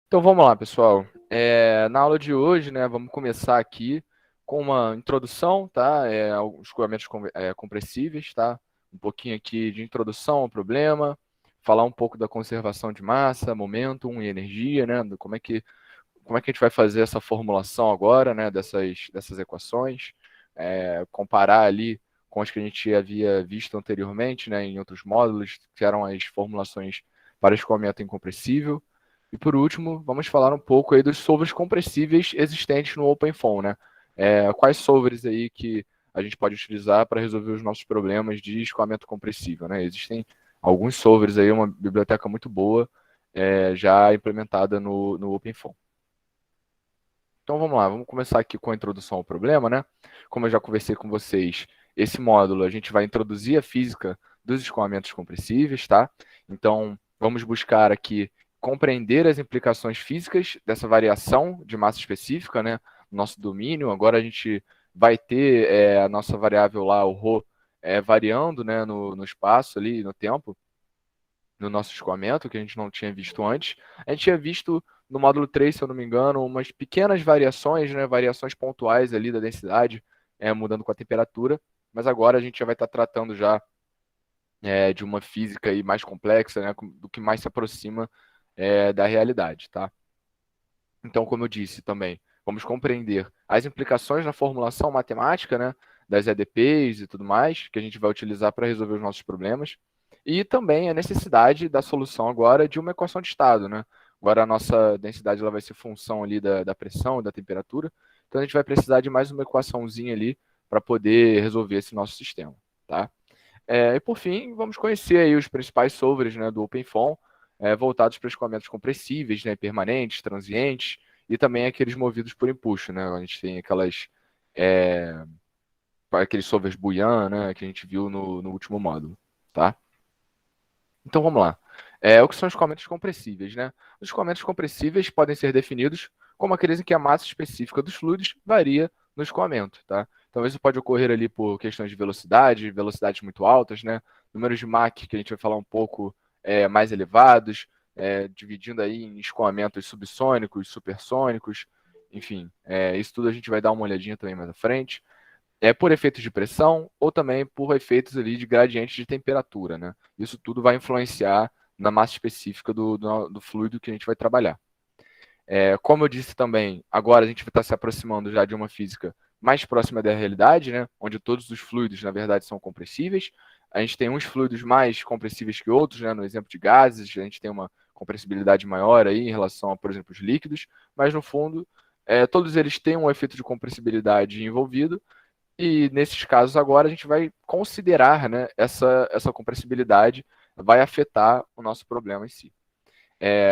Então vamos lá, pessoal. Na aula de hoje, né, vamos começar aqui com uma introdução, tá? Alguns escoamentos compressíveis, tá? Um pouquinho aqui de introdução ao problema, falar um pouco da conservação de massa, momentum e energia, né? Como é que a gente vai fazer essa formulação agora, né, dessas equações, comparar ali com as que a gente havia visto anteriormente, né, em outros módulos, que eram as formulações para escoamento incompressível. E por último, vamos falar um pouco aí dos solvers compressíveis existentes no OpenFOAM, né? Quais solvers aí que a gente pode utilizar para resolver os nossos problemas de escoamento compressível, né? Existem alguns solvers aí, uma biblioteca muito boa, já implementada no OpenFOAM. Então vamos lá, vamos começar aqui com a introdução ao problema, né? Como eu já conversei com vocês, esse módulo a gente vai introduzir a física dos escoamentos compressíveis, tá? Então vamos buscar aqui compreender as implicações físicas dessa variação de massa específica, né? Nosso domínio. Agora a gente vai ter a nossa variável lá, o ρ, variando, né, no espaço ali, no tempo no nosso escoamento, que a gente não tinha visto antes. A gente tinha visto no módulo 3, se eu não me engano, umas pequenas variações, né, variações pontuais ali da densidade, mudando com a temperatura, mas agora a gente já vai estar tratando já de uma física aí mais complexa, né, do que mais se aproxima da realidade, tá? Então, como eu disse também, vamos compreender as implicações na formulação matemática, né, das EDPs e tudo mais, que a gente vai utilizar para resolver os nossos problemas, e também a necessidade da solução agora de uma equação de estado, né? Agora a nossa densidade ela vai ser função ali da pressão e da temperatura, então a gente vai precisar de mais uma equaçãozinha ali para poder resolver esse nosso sistema, tá? E por fim, vamos conhecer aí os principais solvers, né, do OpenFOAM, voltados para escoamentos compressíveis, né, permanentes, transientes, e também aqueles movidos por empuxo, né? A gente tem é, aqueles solvers Boolean, né, que a gente viu no último módulo, tá? Então vamos lá. O que são escoamentos compressíveis, né? Os escoamentos compressíveis podem ser definidos como aqueles em que a massa específica dos fluidos varia no escoamento, tá? Então isso pode ocorrer ali por questões de velocidade, velocidades muito altas, né? Números de Mach, que a gente vai falar um pouco mais elevados, dividindo aí em escoamentos subsônicos, supersônicos, enfim, isso tudo a gente vai dar uma olhadinha também mais à frente por efeitos de pressão ou também por efeitos ali de gradiente de temperatura, né? Isso tudo vai influenciar na massa específica do fluido que a gente vai trabalhar. Como eu disse também, agora a gente vai estar se aproximando já de uma física mais próxima da realidade, né? Onde todos os fluidos, na verdade, são compressíveis. A gente tem uns fluidos mais compressíveis que outros, né? No exemplo de gases, a gente tem uma compressibilidade maior aí em relação a, por exemplo, os líquidos, mas no fundo, todos eles têm um efeito de compressibilidade envolvido, e nesses casos agora a gente vai considerar, né, essa compressibilidade vai afetar o nosso problema em si.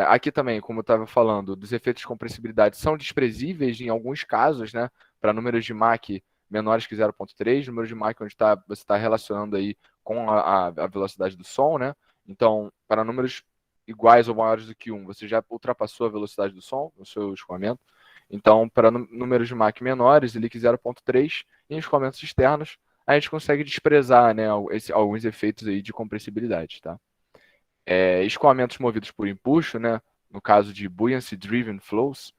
Aqui também, como eu estava falando, dos efeitos de compressibilidade são desprezíveis em alguns casos, né, para números de Mach menores que 0,3, números de Mach onde você está relacionando aí com a velocidade do som, né? Então, para números iguais ou maiores do que 1, você já ultrapassou a velocidade do som no seu escoamento. Então, para números de Mach menores, ele que 0,3, em escoamentos externos, a gente consegue desprezar, né, alguns efeitos aí de compressibilidade, tá? Escoamentos movidos por empuxo, né, no caso de buoyancy driven flows,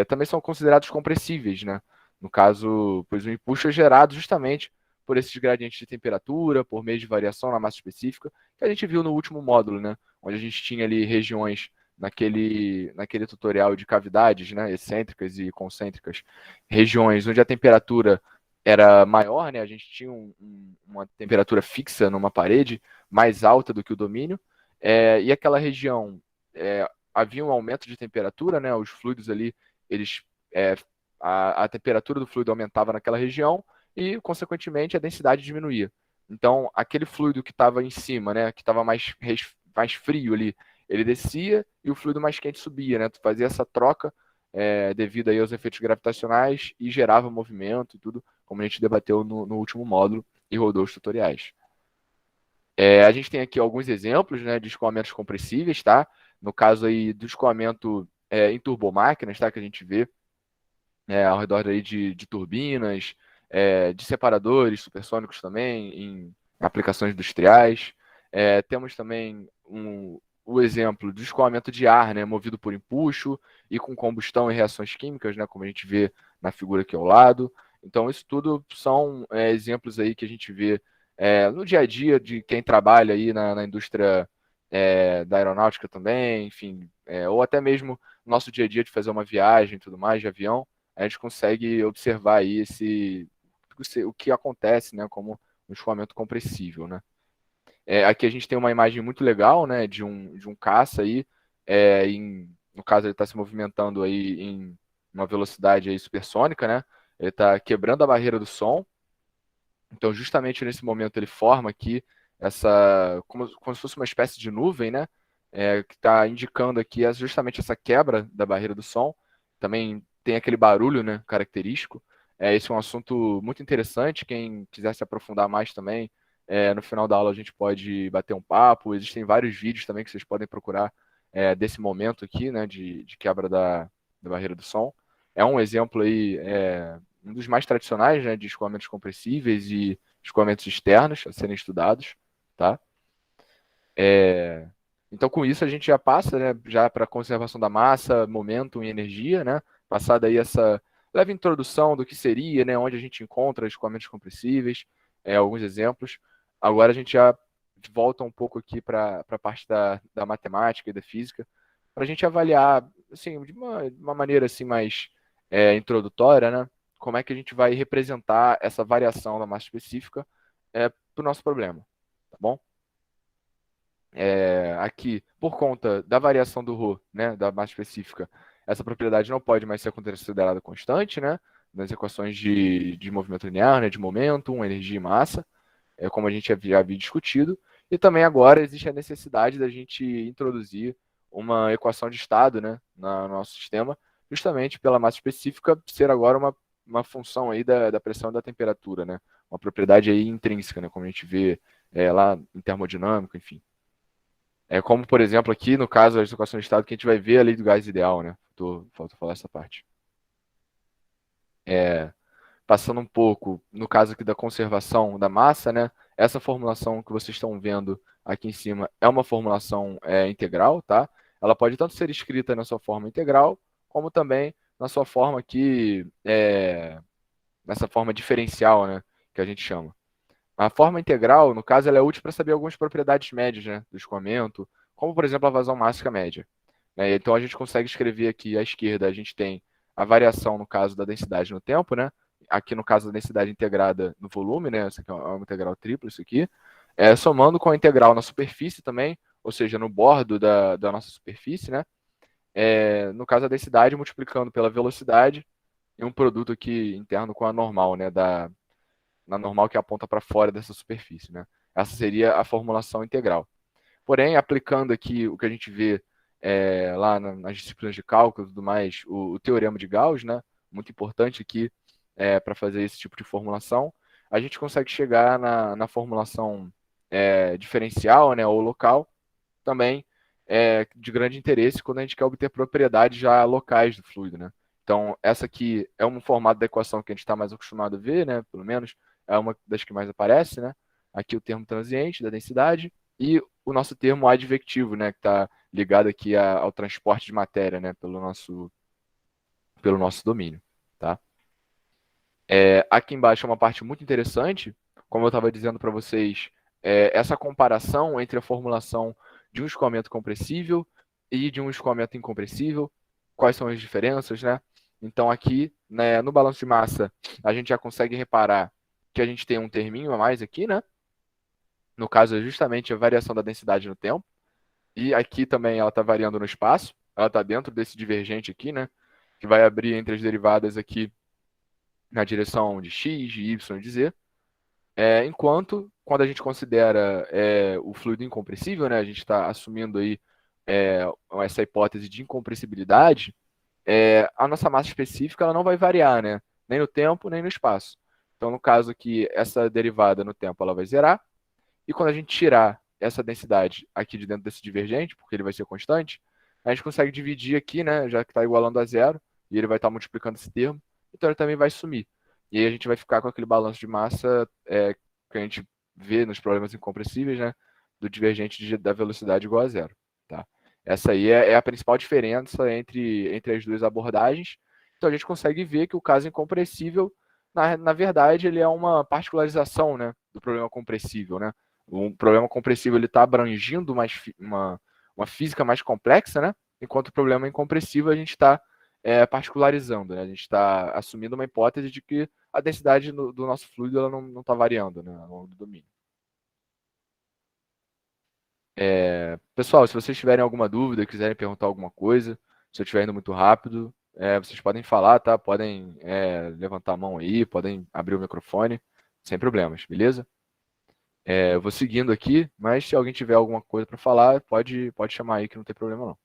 também são considerados compressíveis, né? No caso, pois o empuxo é gerado justamente por esses gradientes de temperatura, por meio de variação na massa específica, que a gente viu no último módulo, né? Onde a gente tinha ali regiões naquele tutorial de cavidades, né, excêntricas e concêntricas, regiões onde a temperatura era maior, né? A gente tinha uma temperatura fixa numa parede mais alta do que o domínio, e aquela região havia um aumento de temperatura, né? Os fluidos ali, eles é, a temperatura do fluido aumentava naquela região e, consequentemente, a densidade diminuía. Então, aquele fluido que estava em cima, né, que estava mais frio ali, ele descia e o fluido mais quente subia, né? Tu fazia essa troca devido aí aos efeitos gravitacionais e gerava movimento e tudo, como a gente debateu no último módulo e rodou os tutoriais. A gente tem aqui alguns exemplos, né, de escoamentos compressíveis, tá? No caso aí do escoamento em turbomáquinas, tá? Que a gente vê ao redor aí de turbinas, de separadores supersônicos também, em aplicações industriais. Temos também o exemplo do escoamento de ar, né, movido por empuxo e com combustão e reações químicas, né, como a gente vê na figura aqui ao lado. Então, isso tudo são exemplos aí que a gente vê no dia a dia de quem trabalha aí na indústria da aeronáutica também, enfim, ou até mesmo no nosso dia a dia de fazer uma viagem e tudo mais, de avião, a gente consegue observar aí o que acontece, né, como um escoamento compressível, né. Aqui a gente tem uma imagem muito legal, né, de um caça aí, no caso ele está se movimentando aí em uma velocidade aí supersônica, né, ele está quebrando a barreira do som, então justamente nesse momento ele forma aqui como se fosse uma espécie de nuvem, né, que está indicando aqui justamente essa quebra da barreira do som, também tem aquele barulho, né, característico. Esse é um assunto muito interessante, quem quiser se aprofundar mais também, no final da aula a gente pode bater um papo, existem vários vídeos também que vocês podem procurar desse momento aqui, né, de quebra da barreira do som. É um exemplo aí, um dos mais tradicionais, né, de escoamentos compressíveis e escoamentos externos a serem estudados, tá? Então, com isso, a gente já passa, né, já para a conservação da massa, momento e energia, né? Passada aí essa leve introdução do que seria, né, onde a gente encontra escoamentos compressíveis, alguns exemplos. Agora a gente já volta um pouco aqui para a parte da matemática e da física, para a gente avaliar, assim, de uma maneira assim mais introdutória, né, como é que a gente vai representar essa variação da massa específica para o nosso problema, tá bom? Aqui, por conta da variação do ρ, né, da massa específica, essa propriedade não pode mais ser considerada constante, né, nas equações de movimento linear, né, de momento, energia e massa, como a gente já havia discutido, e também agora existe a necessidade da gente introduzir uma equação de estado, né, no nosso sistema, justamente pela massa específica ser agora uma função aí da pressão e da temperatura, né, uma propriedade aí intrínseca, né, como a gente vê lá em termodinâmica, enfim. Como, por exemplo, aqui no caso da equação de estado, que a gente vai ver a lei do gás ideal, né? Falta falar essa parte. Passando um pouco, no caso aqui da conservação da massa, né? Essa formulação que vocês estão vendo aqui em cima é uma formulação integral, tá? Ela pode tanto ser escrita na sua forma integral, como também na sua forma aqui, nessa forma diferencial, né? Que a gente chama. A forma integral, no caso, ela é útil para saber algumas propriedades médias, né, do escoamento, como, por exemplo, a vazão mássica média. Então, a gente consegue escrever aqui à esquerda, a gente tem a variação, no caso, da densidade no tempo, né? Aqui, no caso, da densidade integrada no volume, né? Essa aqui é uma integral tripla, isso aqui. Somando com a integral na superfície também, ou seja, no bordo da nossa superfície, né? No caso, a densidade multiplicando pela velocidade e um produto aqui interno com a normal, né? Na normal que aponta para fora dessa superfície, né? Essa seria a formulação integral. Porém, aplicando aqui o que a gente vê lá nas disciplinas de cálculo e tudo mais, o teorema de Gauss, né? Muito importante aqui para fazer esse tipo de formulação, a gente consegue chegar na formulação diferencial, né, ou local, também de grande interesse quando a gente quer obter propriedades já locais do fluido, né? Então, essa aqui é um formato da equação que a gente está mais acostumado a ver, né? Pelo menos é uma das que mais aparece, né? Aqui o termo transiente da densidade e o nosso termo advectivo, né? Que está ligado aqui ao transporte de matéria, né? Pelo nosso domínio, tá? Aqui embaixo é uma parte muito interessante, como eu estava dizendo para vocês, essa comparação entre a formulação de um escoamento compressível e de um escoamento incompressível, quais são as diferenças, né? Então aqui, né, no balanço de massa, a gente já consegue reparar que a gente tem um terminho a mais aqui, né? No caso, é justamente a variação da densidade no tempo. E aqui também ela está variando no espaço, ela está dentro desse divergente aqui, né? Que vai abrir entre as derivadas aqui na direção de x, de y e de z. Enquanto, quando a gente considera o fluido incompressível, né, a gente está assumindo aí essa hipótese de incompressibilidade, a nossa massa específica ela não vai variar, né, nem no tempo, nem no espaço. Então, no caso aqui, essa derivada no tempo ela vai zerar, e quando a gente tirar essa densidade aqui de dentro desse divergente, porque ele vai ser constante, a gente consegue dividir aqui, né, já que está igualando a zero, e ele vai estar multiplicando esse termo, então ele também vai sumir. E aí a gente vai ficar com aquele balanço de massa que a gente vê nos problemas incompressíveis, né, do divergente da velocidade igual a zero. Tá? Essa aí é a principal diferença entre as duas abordagens. Então a gente consegue ver que o caso incompressível, na verdade, ele é uma particularização, né, do problema compressível, né? O problema compressível ele está abrangindo uma física mais complexa, né? Enquanto o problema incompressível a gente está particularizando, né? A gente está assumindo uma hipótese de que a densidade do nosso fluido ela não está variando, né, ao longo do domínio. Pessoal, se vocês tiverem alguma dúvida, quiserem perguntar alguma coisa, se eu estiver indo muito rápido, vocês podem falar, tá? Podem levantar a mão aí, podem abrir o microfone, sem problemas, beleza? Eu vou seguindo aqui, mas se alguém tiver alguma coisa para falar, pode chamar aí que não tem problema não.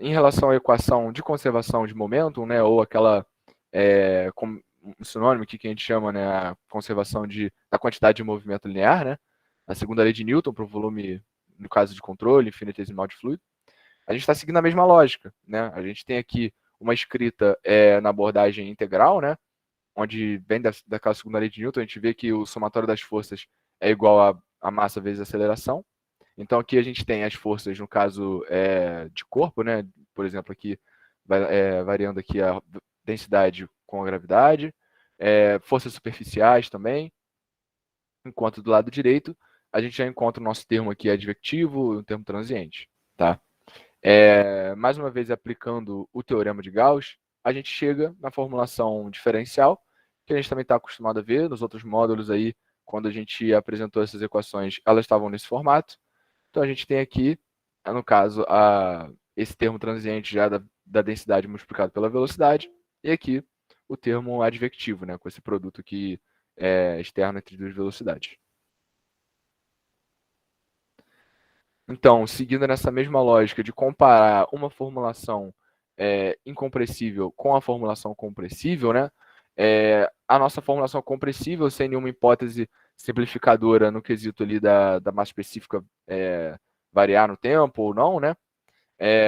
Em relação à equação de conservação de momentum, né, ou aquela um sinônimo aqui que a gente chama, né, a conservação da quantidade de movimento linear, né, a segunda lei de Newton para o volume, no caso de controle infinitesimal de fluido, a gente está seguindo a mesma lógica, né? A gente tem aqui uma escrita na abordagem integral, né, onde vem daquela segunda lei de Newton, a gente vê que o somatório das forças é igual a massa vezes a aceleração. Então aqui a gente tem as forças, no caso de corpo, né? Por exemplo, aqui variando aqui a densidade com a gravidade, forças superficiais também, enquanto do lado direito a gente já encontra o nosso termo aqui advectivo e um termo transiente, tá? Mais uma vez aplicando o teorema de Gauss, a gente chega na formulação diferencial, que a gente também está acostumado a ver nos outros módulos aí, quando a gente apresentou essas equações, elas estavam nesse formato. Então a gente tem aqui, no caso, esse termo transiente já da densidade multiplicado pela velocidade, e aqui o termo advectivo, né, com esse produto aqui externo entre duas velocidades. Então, seguindo nessa mesma lógica de comparar uma formulação incompressível com a formulação compressível, né, a nossa formulação compressível, sem nenhuma hipótese simplificadora no quesito ali da massa específica variar no tempo ou não, né,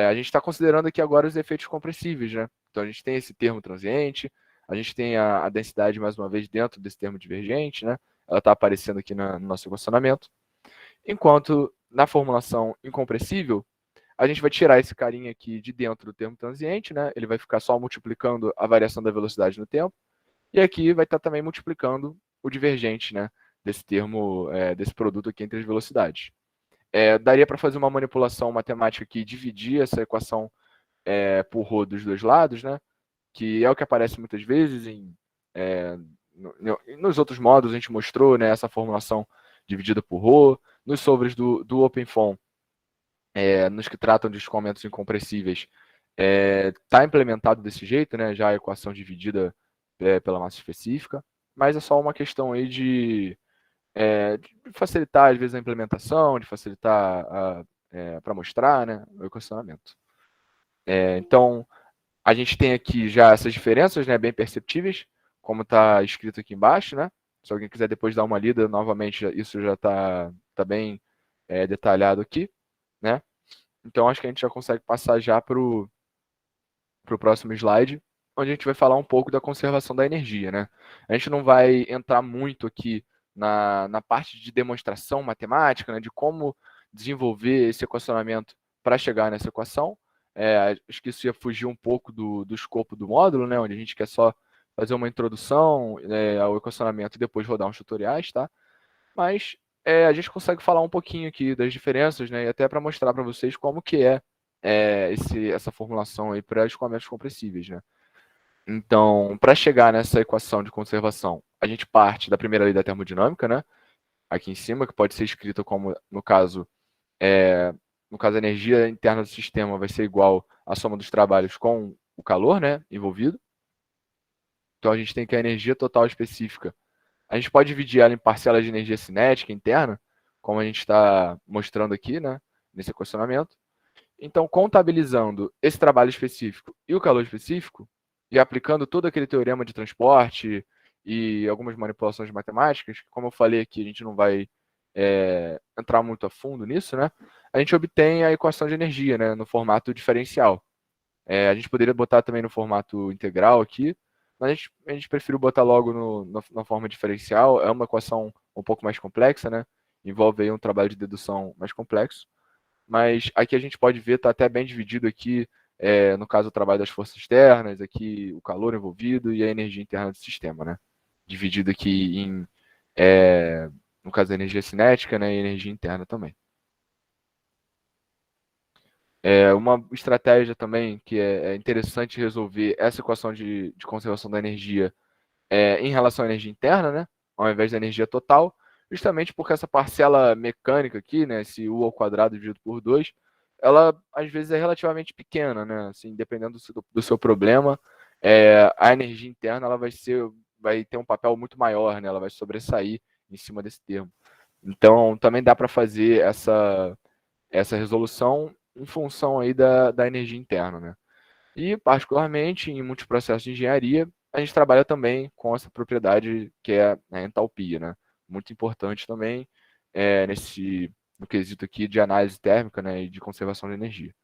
a gente está considerando aqui agora os efeitos compressíveis, né? Então a gente tem esse termo transiente, a gente tem a densidade, mais uma vez, dentro desse termo divergente, né? Ela está aparecendo aqui no nosso equacionamento. Enquanto na formulação incompressível, a gente vai tirar esse carinha aqui de dentro do termo transiente, né? Ele vai ficar só multiplicando a variação da velocidade no tempo. E aqui vai estar também multiplicando o divergente, né? Desse termo, desse produto aqui entre as velocidades. Daria para fazer uma manipulação matemática aqui, dividir essa equação por ρ dos dois lados, né? Que é o que aparece muitas vezes nos outros módulos, a gente mostrou, né, essa formulação dividida por ρ. Nos sobres do OpenFOAM, nos que tratam de escoamentos incompressíveis, está implementado desse jeito, né, já a equação dividida pela massa específica, mas é só uma questão aí de facilitar, às vezes, a implementação, de facilitar para mostrar, né, o equacionamento. Então, a gente tem aqui já essas diferenças, né, bem perceptíveis, como está escrito aqui embaixo, né? Se alguém quiser depois dar uma lida, novamente, isso já tá bem detalhado aqui, né? Então, acho que a gente já consegue passar já para o próximo slide, onde a gente vai falar um pouco da conservação da energia, né? A gente não vai entrar muito aqui na parte de demonstração matemática, né, de como desenvolver esse equacionamento para chegar nessa equação. Acho que isso ia fugir um pouco do escopo do módulo, né, onde a gente quer só fazer uma introdução ao equacionamento e depois rodar uns tutoriais, tá? Mas a gente consegue falar um pouquinho aqui das diferenças, né, e até para mostrar para vocês como que essa formulação aí para escoamentos compressíveis, né? Então, para chegar nessa equação de conservação, a gente parte da primeira lei da termodinâmica, né? Aqui em cima, que pode ser escrita como, no caso, a energia interna do sistema vai ser igual à soma dos trabalhos com o calor, né, envolvido. Então, a gente tem que a energia total específica. A gente pode dividir ela em parcelas de energia cinética interna, como a gente está mostrando aqui, né, nesse equacionamento. Então, contabilizando esse trabalho específico e o calor específico, e aplicando todo aquele teorema de transporte e algumas manipulações matemáticas, como eu falei aqui, a gente não vai entrar muito a fundo nisso, né? A gente obtém a equação de energia, né, no formato diferencial. A gente poderia botar também no formato integral aqui, mas a gente prefere botar logo na forma diferencial. É uma equação um pouco mais complexa, né? Envolve aí um trabalho de dedução mais complexo. mas aqui a gente pode ver, está até bem dividido aqui, no caso o trabalho das forças externas, aqui o calor envolvido e a energia interna do sistema, né? Dividido aqui em, no caso, a energia cinética, né, e energia interna também. Uma estratégia também que é interessante resolver essa equação de conservação da energia em relação à energia interna, né, ao invés da energia total, justamente porque essa parcela mecânica aqui, né, esse U ao quadrado dividido por 2, ela às vezes é relativamente pequena, né, assim, dependendo do seu problema, a energia interna ela vai ter um papel muito maior, né, ela vai sobressair em cima desse termo. Então, também dá para fazer essa resolução em função aí da energia interna, né? E, particularmente, em muitos processos de engenharia, a gente trabalha também com essa propriedade que é a entalpia, né? Muito importante também no quesito aqui de análise térmica, né, e de conservação de energia.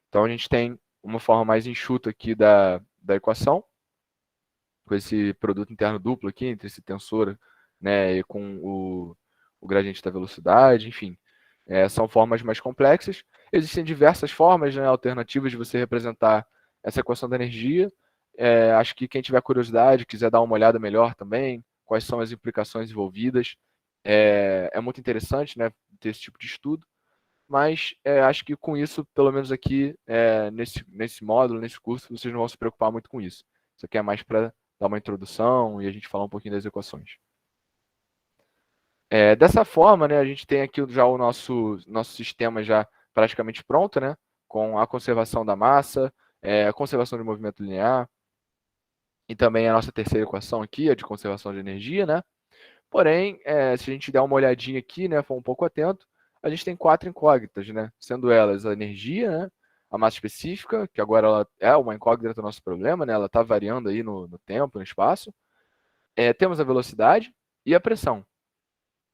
Então, a gente tem uma forma mais enxuta aqui da equação, com esse produto interno duplo aqui, entre esse tensor, né, e com o gradiente da velocidade, enfim. São formas mais complexas. Existem diversas formas, né, alternativas de você representar essa equação da energia. Acho que quem tiver curiosidade, quiser dar uma olhada melhor também, quais são as implicações envolvidas, é muito interessante, né, ter esse tipo de estudo. Mas acho que com isso, pelo menos aqui, nesse módulo, nesse curso, vocês não vão se preocupar muito com isso. Isso aqui é mais para dar uma introdução e a gente falar um pouquinho das equações. Dessa forma, né, a gente tem aqui já o nosso sistema já praticamente pronto, né, com a conservação da massa, a conservação de movimento linear, e também a nossa terceira equação aqui, a de conservação de energia, né? Porém, se a gente der uma olhadinha aqui, né, for um pouco atento, a gente tem 4 incógnitas, né? Sendo elas a energia, né, a massa específica, que agora ela é uma incógnita do nosso problema, né? Ela está variando aí no tempo, no espaço. Temos a velocidade e a pressão.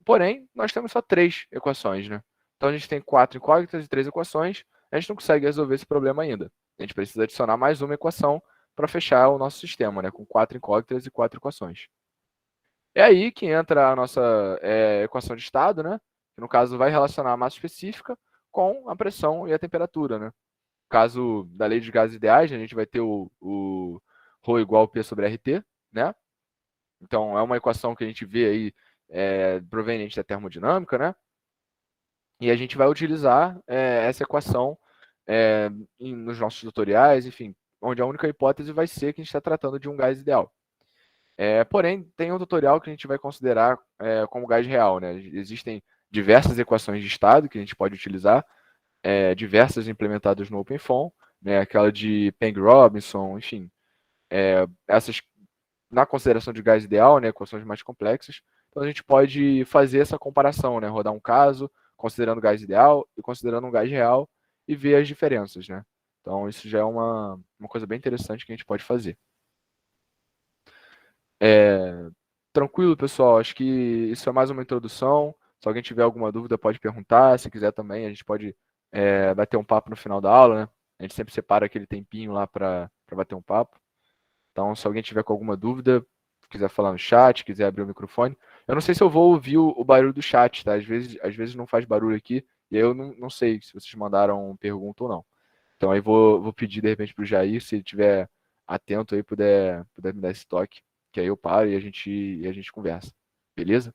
Porém, nós temos só 3 equações, né? Então a gente tem 4 incógnitas e 3 equações. A gente não consegue resolver esse problema ainda. A gente precisa adicionar mais uma equação para fechar o nosso sistema, né? Com 4 incógnitas e 4 equações. É aí que entra a nossa equação de estado, né? Que no caso vai relacionar a massa específica com a pressão e a temperatura, né? No caso da lei de gases ideais, a gente vai ter o ρ igual a P sobre RT, né? Então é uma equação que a gente vê aí proveniente da termodinâmica, né? E a gente vai utilizar essa equação nos nossos tutoriais, enfim, onde a única hipótese vai ser que a gente está tratando de um gás ideal. Porém, tem um tutorial que a gente vai considerar como gás real, né? Existem diversas equações de estado que a gente pode utilizar, diversas implementadas no OpenFOAM, né? Aquela de Peng-Robinson, enfim, essas na consideração de gás ideal, né? Equações mais complexas. Então a gente pode fazer essa comparação, né? Rodar um caso, considerando gás ideal e considerando um gás real e ver as diferenças, né? Então isso já é uma coisa bem interessante que a gente pode fazer. Tranquilo, pessoal? Acho que isso é mais uma introdução. Se alguém tiver alguma dúvida, pode perguntar. Se quiser também, a gente pode bater um papo no final da aula, né? A gente sempre separa aquele tempinho lá para bater um papo. Então, se alguém tiver com alguma dúvida, quiser falar no chat, quiser abrir o microfone. Eu não sei se eu vou ouvir o barulho do chat, tá? Às vezes não faz barulho aqui, e aí eu não sei se vocês mandaram pergunta ou não. Então aí vou pedir de repente para o Jair, se ele estiver atento aí, puder me dar esse toque, que aí eu paro e a gente conversa. Beleza?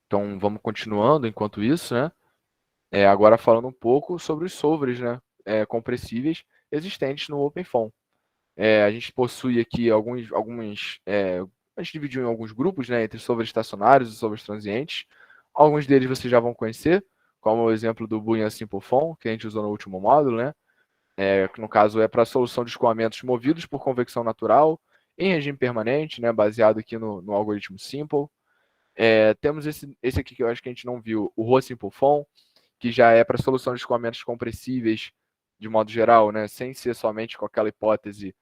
Então vamos continuando enquanto isso, né? Agora falando um pouco sobre os solvers, né? Compressíveis existentes no OpenFOAM. A gente possui aqui a gente dividiu em alguns grupos, né? Entre solvers estacionários e solvers transientes. Alguns deles vocês já vão conhecer, como o exemplo do Boolean Simple Foam, que a gente usou no último módulo, né? Que no caso é para a solução de escoamentos movidos por convecção natural, em regime permanente, né? Baseado aqui no algoritmo Simple. Temos esse aqui que eu acho que a gente não viu, o Rho Simple Foam, que já é para solução de escoamentos compressíveis de modo geral, né? Sem ser somente com aquela hipótese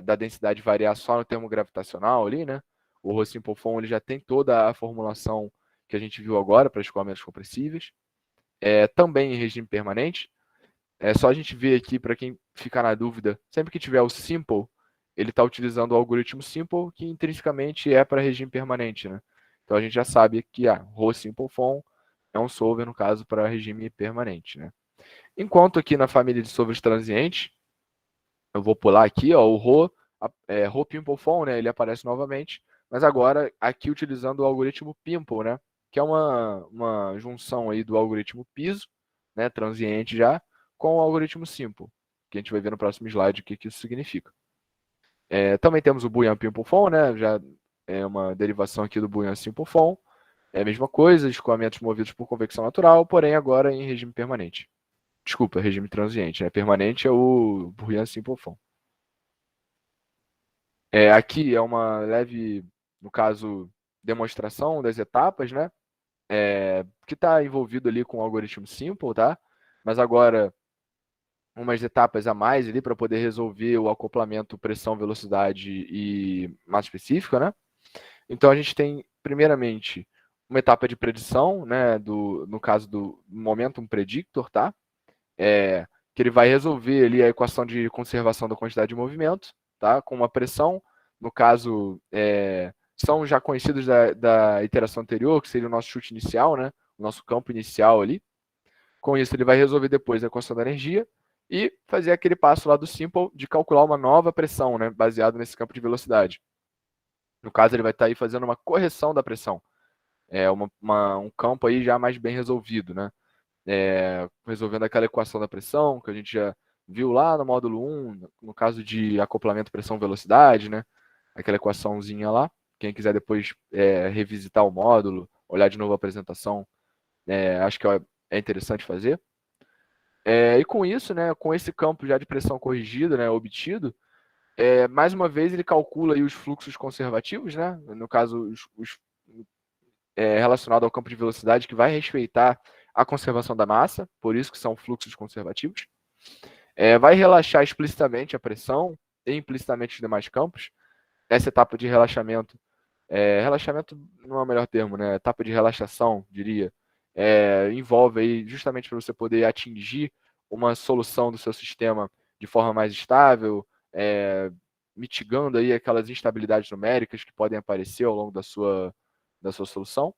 da densidade variar só no termo gravitacional ali, né? O Rho Simple Foam ele já tem toda a formulação que a gente viu agora para escoamentos compressíveis. Também em regime permanente. É só a gente ver aqui, para quem ficar na dúvida, sempre que tiver o Simple, ele está utilizando o algoritmo Simple, que intrinsecamente é para regime permanente, né? Então a gente já sabe que Rho Simple Foam é um solver, no caso, para regime permanente, né? Enquanto aqui na família de solvers transientes, eu vou pular aqui, ó, o Rho Pimple Phone, né? Ele aparece novamente, mas agora aqui utilizando o algoritmo Pimple, né? Que é uma junção aí do algoritmo piso, né? Transiente já, com o algoritmo Simple, que a gente vai ver no próximo slide o que isso significa. Também temos o Boolean Pimple Phone, né? Já é uma derivação aqui do Boolean Simple Phone. É a mesma coisa, escoamentos movidos por convecção natural, porém agora em regime permanente. Desculpa, regime transiente, né? Permanente é o Boolean Simple Phone. Aqui é uma leve, no caso, demonstração das etapas, né? Que está envolvido ali com o algoritmo Simple, tá? Mas agora, umas etapas a mais ali para poder resolver o acoplamento pressão-velocidade e massa específica, né? Então a gente tem, primeiramente, uma etapa de predição, né? No caso do Momentum Predictor, tá? Que ele vai resolver ali a equação de conservação da quantidade de movimento, tá? Com uma pressão, no caso, são já conhecidos da iteração anterior, que seria o nosso chute inicial, né? O nosso campo inicial ali. Com isso, ele vai resolver depois a equação da energia e fazer aquele passo lá do Simple de calcular uma nova pressão, né? Baseado nesse campo de velocidade. No caso, ele vai estar aí fazendo uma correção da pressão. Um campo aí já mais bem resolvido, né? Resolvendo aquela equação da pressão que a gente já viu lá no módulo 1, no caso de acoplamento pressão-velocidade, né? Aquela equaçãozinha lá. Quem quiser depois revisitar o módulo, olhar de novo a apresentação, acho que é interessante fazer. E com isso, né, com esse campo já de pressão corrigida, né, obtido, mais uma vez ele calcula aí os fluxos conservativos, né? No caso, relacionado ao campo de velocidade, que vai respeitar a conservação da massa, por isso que são fluxos conservativos. Vai relaxar explicitamente a pressão e implicitamente os demais campos. Essa etapa de relaxamento, relaxamento não é o melhor termo, né? Etapa de relaxação, diria, envolve aí justamente para você poder atingir uma solução do seu sistema de forma mais estável, mitigando aí aquelas instabilidades numéricas que podem aparecer ao longo da sua solução.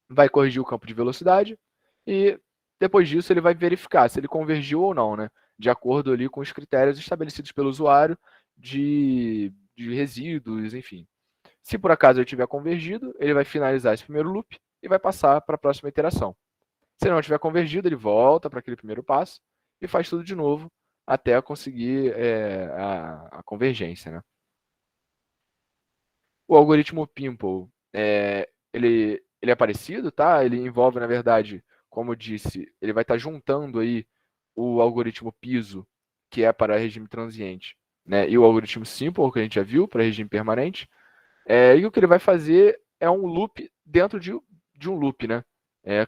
Vai corrigir o campo de velocidade e depois disso ele vai verificar se ele convergiu ou não, né? De acordo ali com os critérios estabelecidos pelo usuário de resíduos, enfim. Se por acaso ele tiver convergido, ele vai finalizar esse primeiro loop e vai passar para a próxima iteração. Se não tiver convergido, ele volta para aquele primeiro passo e faz tudo de novo até conseguir a convergência, né? O algoritmo Pimple, ele é parecido, tá? Ele envolve, na verdade, como eu disse, ele vai estar juntando aí o algoritmo piso, que é para regime transiente, né? E o algoritmo simple, que a gente já viu, para regime permanente. E o que ele vai fazer é um loop dentro de um loop, né?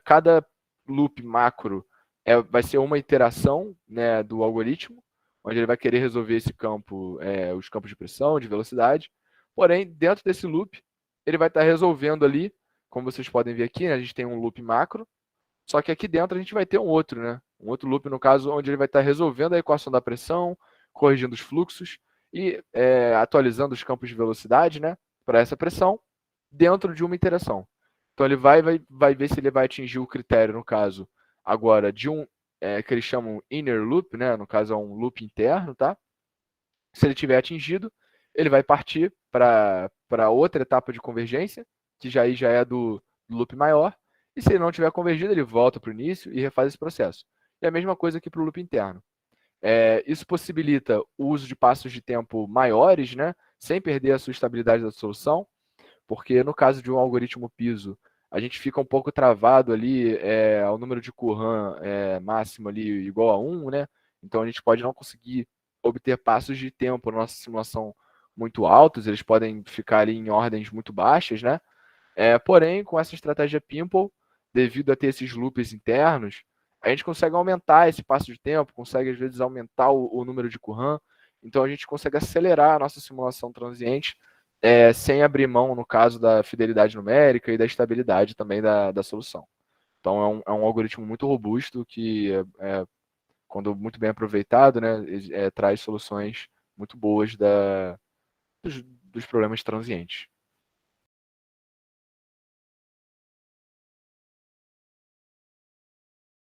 Cada loop macro vai ser uma iteração, né, do algoritmo, onde ele vai querer resolver esse campo, os campos de pressão, de velocidade. Porém, dentro desse loop, ele vai estar resolvendo ali, como vocês podem ver aqui, né, a gente tem um loop macro, só que aqui dentro a gente vai ter um outro, né? Um outro loop, no caso, onde ele vai estar resolvendo a equação da pressão, corrigindo os fluxos e atualizando os campos de velocidade, né? Para essa pressão, dentro de uma iteração. Então ele vai ver se ele vai atingir o critério, no caso, agora, de que eles chamam inner loop, né? No caso, é um loop interno, tá? Se ele tiver atingido, ele vai partir para outra etapa de convergência, que já é do loop maior. E se ele não tiver convergido, ele volta para o início e refaz esse processo. E a mesma coisa aqui para o loop interno. Isso possibilita o uso de passos de tempo maiores, né, sem perder a sua estabilidade da solução, porque no caso de um algoritmo piso, a gente fica um pouco travado ali ao número de Courant máximo ali igual a 1, né? Então a gente pode não conseguir obter passos de tempo na nossa simulação muito altos, eles podem ficar ali em ordens muito baixas, né? Porém, com essa estratégia Pimple, devido a ter esses loops internos, a gente consegue aumentar esse passo de tempo, consegue às vezes aumentar o número de Courant, então a gente consegue acelerar a nossa simulação transiente sem abrir mão, no caso, da fidelidade numérica e da estabilidade também da solução. Então é um algoritmo muito robusto que, quando muito bem aproveitado, né, traz soluções muito boas dos problemas transientes.